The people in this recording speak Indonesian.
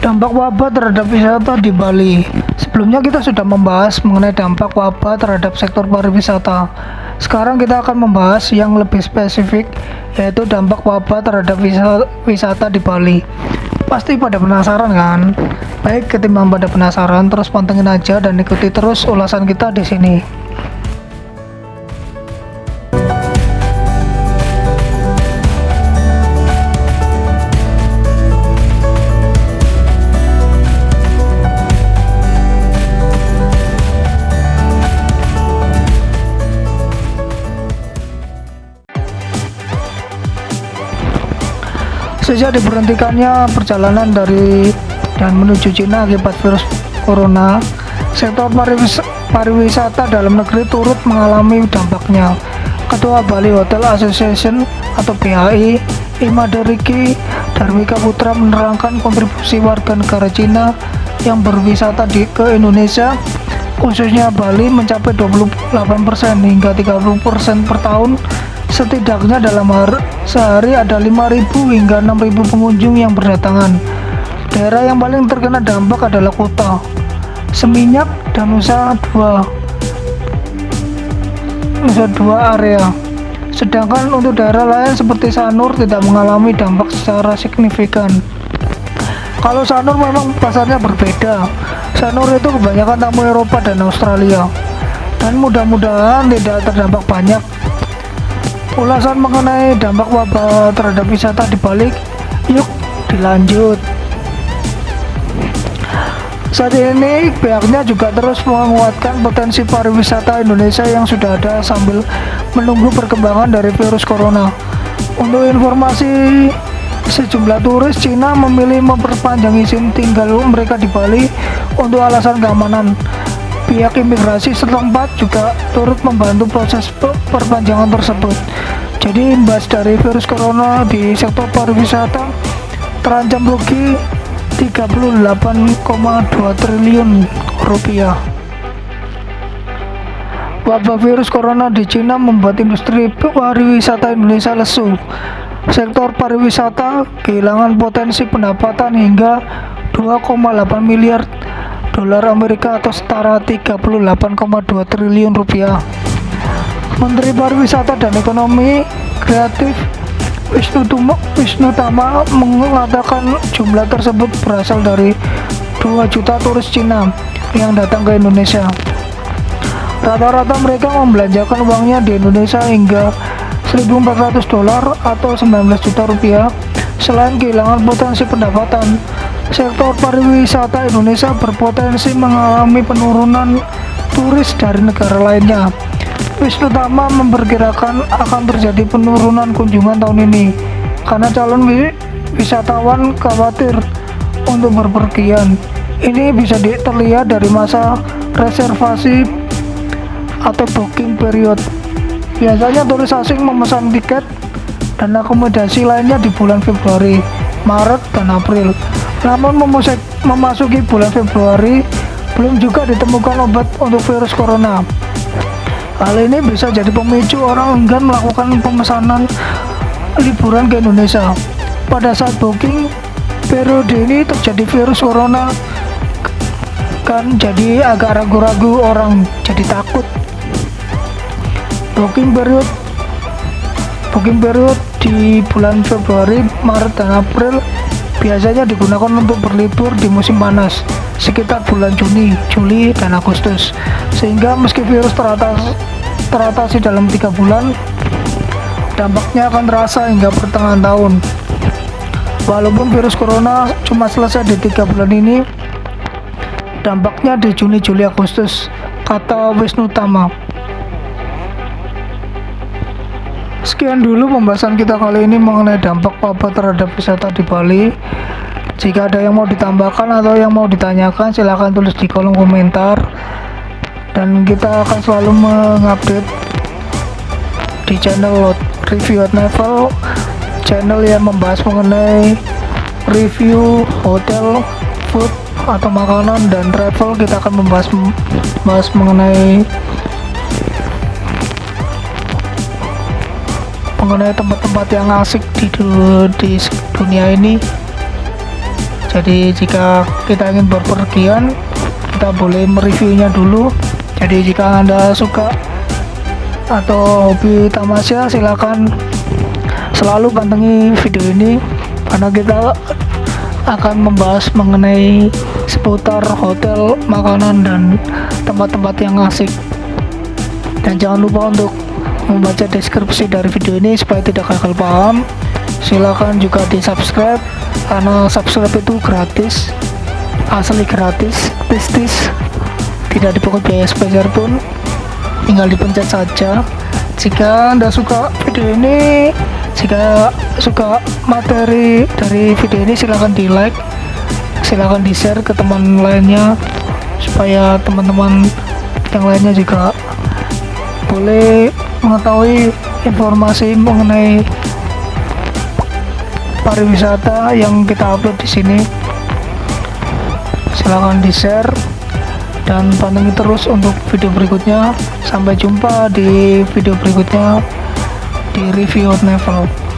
Dampak wabah terhadap wisata di Bali. Sebelumnya kita sudah membahas mengenai dampak wabah terhadap sektor pariwisata. Sekarang kita akan membahas yang lebih spesifik, yaitu dampak wabah terhadap wisata di Bali. Pasti pada penasaran kan? Baik, ketimbang pada penasaran, terus pantengin aja dan ikuti terus ulasan kita di sini. Sejak diberhentikannya perjalanan dari dan menuju Cina akibat virus corona, sektor pariwisata dalam negeri turut mengalami dampaknya. Ketua Bali Hotel Association atau BHI, Imade Riki Darmika Putra menerangkan kontribusi warga negara Cina yang berwisata ke Indonesia, khususnya Bali, mencapai 28% hingga 30% per tahun. Setidaknya dalam sehari ada 5.000 hingga 6.000 pengunjung yang berdatangan. Daerah yang paling terkena dampak adalah Kuta, Seminyak, dan Nusa Dua area. Sedangkan untuk daerah lain seperti Sanur tidak mengalami dampak secara signifikan. Kalau Sanur memang pasarnya berbeda. Sanur itu kebanyakan tamu Eropa dan Australia, dan mudah-mudahan tidak terdampak banyak. Ulasan mengenai dampak wabah terhadap wisata di Bali, yuk dilanjut. Saat ini pihaknya juga terus menguatkan potensi pariwisata Indonesia yang sudah ada sambil menunggu perkembangan dari virus corona. Untuk informasi, sejumlah turis Cina memilih memperpanjang izin tinggal mereka di Bali untuk alasan keamanan. Pihak imigrasi setempat juga turut membantu proses perpanjangan tersebut. Jadi imbas dari virus corona di sektor pariwisata terancam rugi 38,2 triliun rupiah. Wabah virus corona di Cina membuat industri pariwisata Indonesia lesu. Sektor pariwisata kehilangan potensi pendapatan hingga 2,8 miliar dolar Amerika atau setara 38,2 triliun rupiah. Menteri Pariwisata dan Ekonomi Kreatif Wisnu Tama mengatakan jumlah tersebut berasal dari 2 juta turis Cina yang datang ke Indonesia. Rata-rata mereka membelanjakan uangnya di Indonesia hingga 1.400 dolar atau 19 juta rupiah. Selain kehilangan potensi pendapatan, sektor pariwisata Indonesia berpotensi mengalami penurunan turis dari negara lainnya. Wisnu Tama memperkirakan akan terjadi penurunan kunjungan tahun ini karena calon wisatawan khawatir untuk berpergian. Ini bisa terlihat dari masa reservasi atau booking period. Biasanya turis asing memesan tiket dan akomodasi lainnya di bulan Februari, Maret, dan April. Namun memasuki bulan Februari belum juga ditemukan obat untuk virus corona. Hal ini bisa jadi pemicu orang enggan melakukan pemesanan liburan ke Indonesia. Pada saat booking periode ini terjadi virus corona, kan jadi agak ragu-ragu, orang jadi takut. Booking period di bulan Februari, Maret, dan April biasanya digunakan untuk berlibur di musim panas sekitar bulan Juni, Juli, dan Agustus. Sehingga meski virus teratasi dalam 3 bulan, dampaknya akan terasa hingga pertengahan tahun. Walaupun virus corona cuma selesai di 3 bulan ini, dampaknya di Juni, Juli, Agustus, kata Wisnu Tama. Sekian dulu pembahasan kita kali ini mengenai dampak wabah terhadap wisata di Bali. Jika ada yang mau ditambahkan atau yang mau ditanyakan, silahkan tulis di kolom komentar. Dan kita akan selalu mengupdate di channel Review Travel, channel yang membahas mengenai review hotel, food, atau makanan, dan travel. Kita akan membahas mengenai tempat-tempat yang asik di dunia ini. Jadi jika kita ingin berpergian, kita boleh mereviewnya dulu. Jadi jika Anda suka atau hobi tamasya, silakan selalu pantengin video ini karena kita akan membahas mengenai seputar hotel, makanan, dan tempat-tempat yang asik. Dan jangan lupa untuk membaca deskripsi dari video ini supaya tidak gagal paham. Silakan juga di subscribe karena subscribe itu gratis, asli gratis, tis tidak dipungut biaya sebesar pun, tinggal dipencet saja. Jika Anda suka video ini, jika suka materi dari video ini, silakan di like, silakan di share ke teman lainnya supaya teman-teman yang lainnya juga boleh mengetahui informasi mengenai pariwisata yang kita upload di sini. Silahkan di share dan pantengin terus untuk video berikutnya. Sampai jumpa di video berikutnya di Review of Travel.